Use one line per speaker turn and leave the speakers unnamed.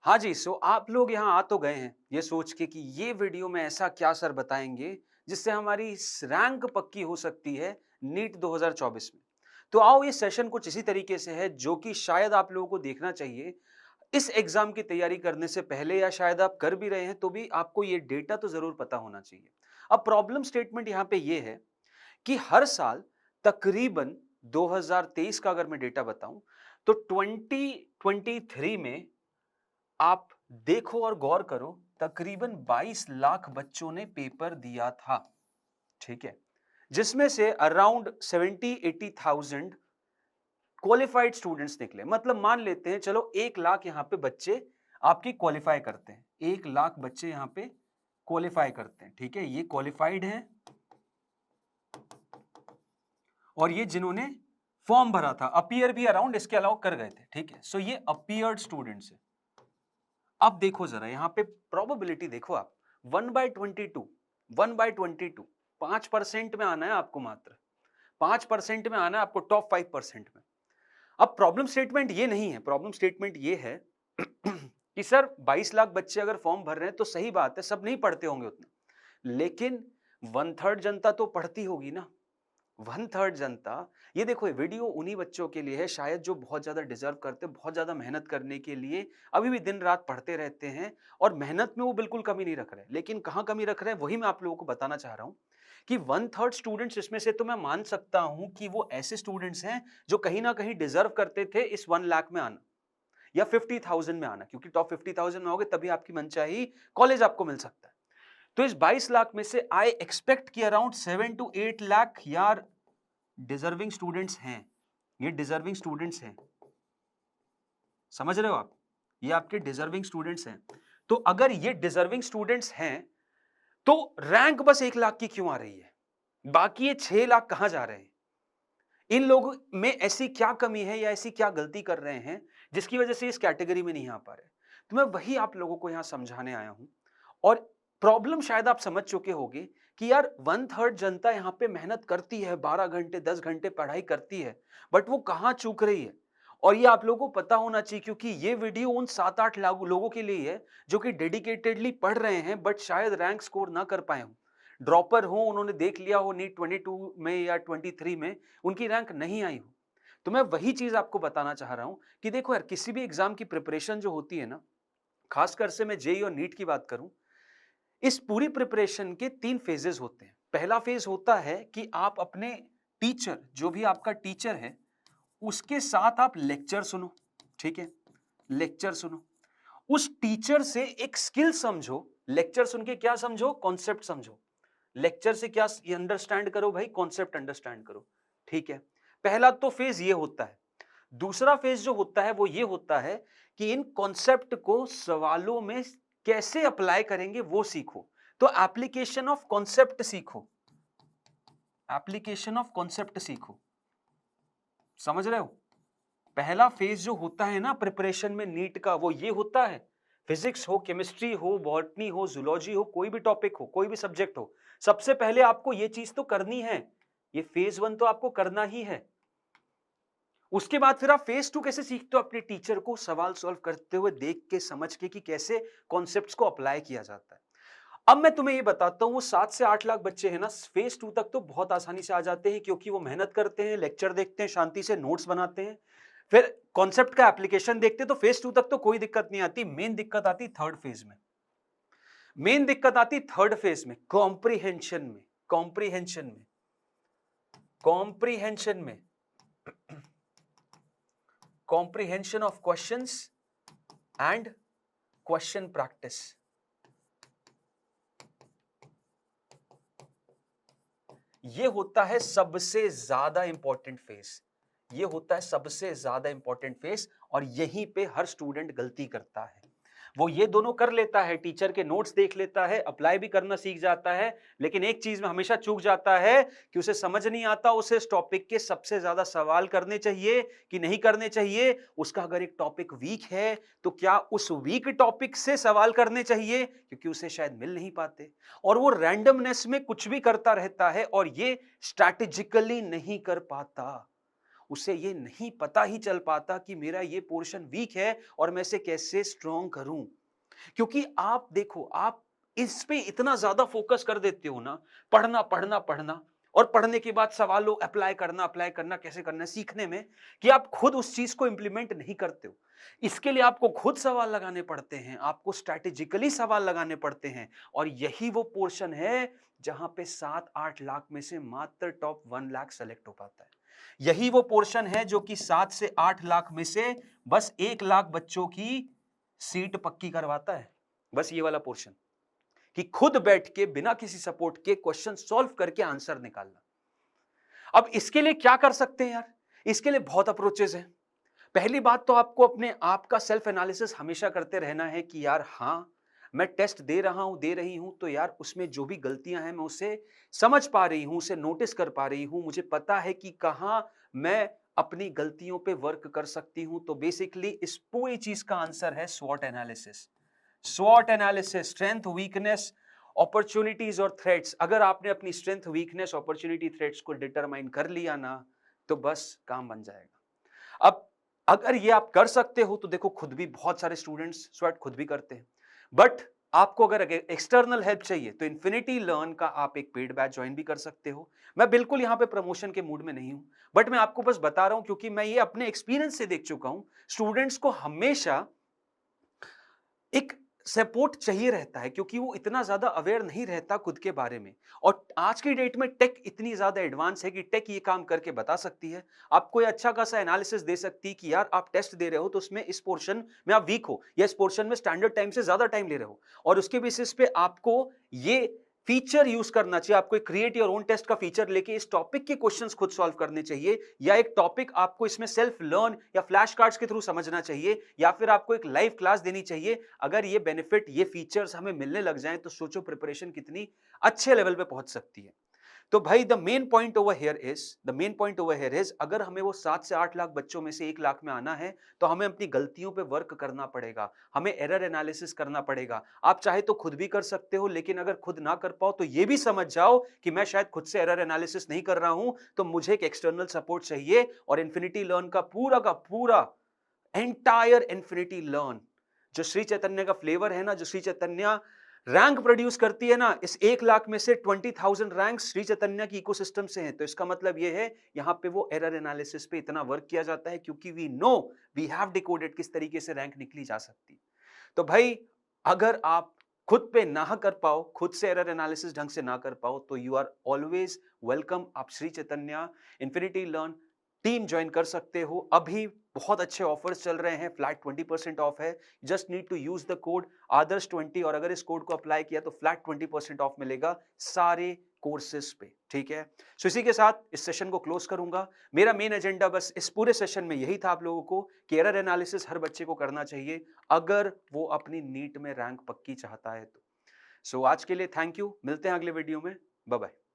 हाँ जी, सो आप लोग यहाँ आ तो गए हैं, ये सोच के कि ये वीडियो में ऐसा क्या सर बताएँगे, जिससे हमारी रैंक पक्की हो सकती है नीट 2024 में। तो आओ ये सेशन कुछ इसी तरीके से है जो कि शायद आप लोगों को देखना चाहिए। इस एग्ज़ाम की तैयारी करने से पहले या शायद आप कर भी रहे हैं तो भी आपको ये डेटा तो ज़रूर पता होना चाहिए। अब प्रॉब्लम स्टेटमेंट यहाँ पे ये है कि हर साल तकरीबन 2023 का अगर मैं डेटा बताऊँ तो 2023 में आप देखो और गौर करो, तकरीबन 22 लाख बच्चों ने पेपर दिया था, ठीक है? जिसमें से अराउंड 70-80,000 क्वालिफाइड स्टूडेंट्स निकले। मतलब मान लेते हैं चलो 1 लाख यहाँ पे बच्चे आपकी क्वालिफाई करते हैं। 1 लाख बच्चे यहाँ पे क्वालिफाई करते हैं, ठीक है? ये क्वालिफाइड हैं और ये जिन्होंने फॉर्म भरा था, अपीयर भी अराउंड इसके अलावा कर गए थे, ठीक है? सो ये अपीयर्ड स्टूडेंट्स हैं। अब देखो जरा यहाँ पे प्रोबेबिलिटी देखो आप 1/22 1/22 5% में आना है आपको, मात्र 5% में आना है आपको टॉप 5% में। अब प्रॉब्लम स्टेटमेंट ये नहीं है, प्रॉब्लम स्टेटमेंट ये है कि सर 22 लाख बच्चे अगर फॉर्म भर रहे हैं तो सही बात है, सब नहीं पढ़ते होंगे उतना, लेकिन 1/3 जनता तो पढ़ती होगी ना। 1/3 जनता, ये देखो ये वीडियो उन्हीं बच्चों के लिए है शायद जो बहुत ज्यादा डिजर्व करते हैं, बहुत ज्यादा मेहनत करने के लिए अभी भी दिन रात पढ़ते रहते हैं और मेहनत में वो बिल्कुल कमी नहीं रख रहे, लेकिन कहां कमी रख रहे हैं वही मैं आप लोगों को बताना चाह रहा हूं कि 1/3 स्टूडेंट्स इसमें से तो मैं मान सकता हूं कि वो ऐसे स्टूडेंट्स हैं जो कहीं ना कहीं डिजर्व करते थे इस 1 लाख में आना या 50,000 में आना, क्योंकि टॉप 50,000 में होगे तभी आपकी मनचाही कॉलेज आपको मिल सकता है। तो इस 22 लाख में से आई एक्सपेक्ट कि अराउंड 7 to 8 लाख यार डिजर्विंग स्टूडेंट्स हैं। ये डिजर्विंग स्टूडेंट्स हैं, समझ रहे हो आप? ये आपके डिजर्विंग स्टूडेंट्स हैं। तो अगर ये डिजर्विंग स्टूडेंट्स हैं तो रैंक बस 1 लाख की क्यों आ रही है? बाकी ये 6 लाख कहां जा रहे हैं? इन लोगों में ऐसी क्या कमी है या ऐसी क्या गलती कर रहे हैं जिसकी वजह से इस कैटेगरी में नहीं आ पा रहे? तो मैं वही आप लोगों को यहां समझाने आया हूं। और प्रॉब्लम शायद आप समझ चुके होंगे कि यार 1/3 जनता यहां पे मेहनत करती है, 12 घंटे 10 घंटे पढ़ाई करती है, बट वो कहां चूक रही है। और ये आप लोगों को पता होना चाहिए क्योंकि ये वीडियो उन 7-8 लोगों के लिए है जो कि डेडिकेटेडली पढ़ रहे हैं बट शायद रैंक स्कोर ना कर पाए हों, ड्रॉपर हो, उन्होंने देख लिया हो नीट 22 में या 23 में उनकी रैंक नहीं आई हो। तो मैं वही चीज आपको बताना चाह रहा हूं कि देखो यार, किसी भी एग्जाम की प्रिपरेशन जो होती है ना, खासकर से मैं जेई और नीट की बात करूं, इस पूरी प्रिपरेशन के 3 फेजेस होते हैं। पहला फेज होता है कि आप अपने टीचर, जो भी आपका टीचर है, उसके साथ आप लेक्चर सुनो, ठीक है? लेक्चर सुनो, उस टीचर से एक स्किल समझो। लेक्चर सुन के क्या समझो? कॉन्सेप्ट समझो। लेक्चर से क्या अंडरस्टैंड करो भाई? कॉन्सेप्ट अंडरस्टैंड करो, ठीक है? पहला तो फेज ये होता है। दूसरा फेज जो होता है वो ये होता है कि इन कॉन्सेप्ट को सवालों में कैसे अप्लाई करेंगे वो सीखो। तो एप्लीकेशन ऑफ कॉन्सेप्ट सीखो, एप्लीकेशन ऑफ कॉन्सेप्ट सीखो। समझ रहे हो? पहला फेज जो होता है ना प्रिपरेशन में नीट का, वो ये होता है। फिजिक्स हो, केमिस्ट्री हो, बॉटनी हो, जूलॉजी हो, कोई भी टॉपिक हो, कोई भी सब्जेक्ट हो, सबसे पहले आपको ये चीज तो करनी है। ये फेज 1 तो आपको करना ही है। उसके बाद फिर आप फेज 2 कैसे सीखते हो? अपने टीचर को सवाल सॉल्व करते हुए देख के, समझ के कि कैसे कॉन्सेप्ट्स को अप्लाई किया जाता है। अब मैं तुम्हें ये बताता हूं, वो 7 से 8 लाख बच्चे हैं ना, फेज 2 तक तो बहुत आसानी से आ जाते हैं क्योंकि वो मेहनत करते हैं, लेक्चर देखते हैं, शांति से नोट्स बनाते हैं, फिर कॉन्सेप्ट का एप्लीकेशन देखते हैं। तो फेज 2 तक तो कोई दिक्कत नहीं आती। मेन दिक्कत आती थर्ड फेज में। मेन दिक्कत आती थर्ड फेज में, कॉम्प्रीहेंशन में, कॉम्प्रीहेंशन में, कॉम्प्रीहेंशन में, comprehension of questions and question practice. ये होता है सबसे ज्यादा इंपॉर्टेंट फेज। ये होता है सबसे ज्यादा इंपॉर्टेंट फेज और यहीं पे हर स्टूडेंट गलती करता है। वो ये दोनों कर लेता है, टीचर के नोट्स देख लेता है, अप्लाई भी करना सीख जाता है, लेकिन एक चीज में हमेशा चूक जाता है कि उसे समझ नहीं आता उसे इस टॉपिक के सबसे ज्यादा सवाल करने चाहिए कि नहीं करने चाहिए। उसका अगर एक टॉपिक वीक है तो क्या उस वीक टॉपिक से सवाल करने चाहिए, क्योंकि उसे शायद मिल नहीं पाते। और वो रैंडमनेस में कुछ भी करता रहता है और ये स्ट्रैटेजिकली नहीं कर पाता। उसे ये नहीं पता ही चल पाता कि मेरा ये पोर्शन वीक है और मैं इसे कैसे स्ट्रॉन्ग करूं। क्योंकि आप देखो, आप इस पे इतना ज्यादा फोकस कर देते हो ना, पढ़ना पढ़ना पढ़ना, और पढ़ने के बाद सवालों अप्लाई करना कैसे करना है सीखने में, कि आप खुद उस चीज को इंप्लीमेंट नहीं करते हो। इसके लिए आपको खुद सवाल लगाने पड़ते हैं, आपको स्ट्रैटेजिकली सवाल लगाने पड़ते हैं। और यही वो पोर्शन है जहां पे 7-8 लाख में से मात्र टॉप 1 लाख सेलेक्ट हो पाता है। यही वो पोर्शन है जो कि 7 से 8 लाख में से बस 1 लाख बच्चों की सीट पक्की करवाता है। बस ये वाला पोर्शन, कि खुद बैठ के बिना किसी सपोर्ट के क्वेश्चन सॉल्व करके आंसर निकालना। अब इसके लिए क्या कर सकते हैं यार? इसके लिए बहुत अप्रोचेस हैं। पहली बात तो आपको अपने आप का सेल्फ एनालिसिस हमेशा करते रहना है कि यार हाँ, मैं टेस्ट दे रहा हूं, दे रही हूं, तो यार उसमें जो भी गलतियां हैं मैं उसे समझ पा रही हूं, उसे नोटिस कर पा रही हूं, मुझे पता है कि कहां मैं अपनी गलतियों पे वर्क कर सकती हूं। तो बेसिकली इस पूरी चीज का आंसर है स्वॉट analysis. स्वॉट analysis, strength, weakness, opportunities और थ्रेट्स। अगर आपने अपनी स्ट्रेंथ, वीकनेस, अपॉर्चुनिटी, थ्रेट्स को डिटरमाइन कर लिया ना, तो बस काम बन जाएगा। अब अगर ये आप कर सकते हो तो देखो, खुद भी बहुत सारे स्टूडेंट्स स्वैट खुद भी करते हैं। बट आपको अगर एक्सटर्नल हेल्प चाहिए तो इन्फिनिटी लर्न का आप एक पेड बैच ज्वाइन भी कर सकते हो। मैं बिल्कुल यहां पे प्रमोशन के मूड में नहीं हूं, बट मैं आपको बस बता रहा हूं क्योंकि मैं ये अपने एक्सपीरियंस से देख चुका हूं। स्टूडेंट्स को हमेशा एक सपोर्ट चाहिए रहता है क्योंकि वो इतना ज्यादा अवेयर नहीं रहता खुद के बारे में। और आज की डेट में टेक इतनी ज्यादा एडवांस है कि टेक ये काम करके बता सकती है, आपको ये अच्छा खासा एनालिसिस दे सकती है कि यार आप टेस्ट दे रहे हो तो उसमें इस पोर्शन में आप वीक हो, या इस पोर्शन में स्टैंडर्ड टाइम से ज्यादा टाइम ले रहे हो, और उसके बेसिस पे आपको ये फीचर यूज करना चाहिए। आपको क्रिएट योर ओन टेस्ट का फीचर लेके इस टॉपिक के क्वेश्चंस खुद सॉल्व करने चाहिए, या एक टॉपिक आपको इसमें सेल्फ लर्न या फ्लैश कार्ड्स के थ्रू समझना चाहिए, या फिर आपको एक लाइव क्लास देनी चाहिए। अगर ये बेनिफिट, ये फीचर्स हमें मिलने लग जाएं तो सोचो प्रिपरेशन कितनी अच्छे लेवल पे पहुंच सकती है। तो भाई the main point over here is अगर हमें वो 7 से 8 लाख बच्चों में से 1 लाख में आना है तो हमें अपनी गलतियों पे वर्क करना पड़ेगा, हमें एरर एनालिसिस करना पड़ेगा। आप चाहे तो खुद भी कर सकते हो, लेकिन अगर खुद ना कर पाओ तो ये भी समझ जाओ कि मैं शायद खुद से एरर एनालिसिस नहीं कर रहा हूं, तो मुझे एक एक्सटर्नल सपोर्ट चाहिए। और इन्फिनिटी लर्न का पूरा एंटायर इन्फिनिटी लर्न, जो श्री चैतन्य का फ्लेवर है ना, जो श्री चैतन्य रैंक प्रोड्यूस करती है ना, इस 1 लाख में से 20,000 रैंक श्री चैतन्य की इकोसिस्टम से हैं। तो इसका मतलब ये है यहाँ पे वो एरर एनालिसिस पे इतना वर्क किया जाता है क्योंकि वी हैव डिकोडेड किस तरीके से रैंक निकली जा सकती है। तो भाई अगर आप खुद पे ना कर पाओ, खुद से एरर एनालिसिस ढंग से ना कर पाओ, तो यू आर ऑलवेज वेलकम। आप Shri Chaitanya infinity learn team join कर सकते हो। अभी बहुत अच्छे ऑफर्स चल रहे हैं, फ्लैट 20% ऑफ है। Just need to use the code आदर्श20, और अगर इस कोड को अप्लाई किया तो फ्लैट 20% ऑफ मिलेगा सारे कोर्सेज पे, ठीक है। सो इसी के साथ इस सेशन को क्लोज करूंगा। मेरा मेन एजेंडा बस इस पूरे सेशन में यही था आप लोगों को कि एरर एनालिसिस हर बच्चे को करना चाहिए अगर वो अपनी नीट में रैंक पक्की चाहता है तो। सो आज के लिए थैंक यू, मिलते हैं अगले वीडियो में, बाय बाय।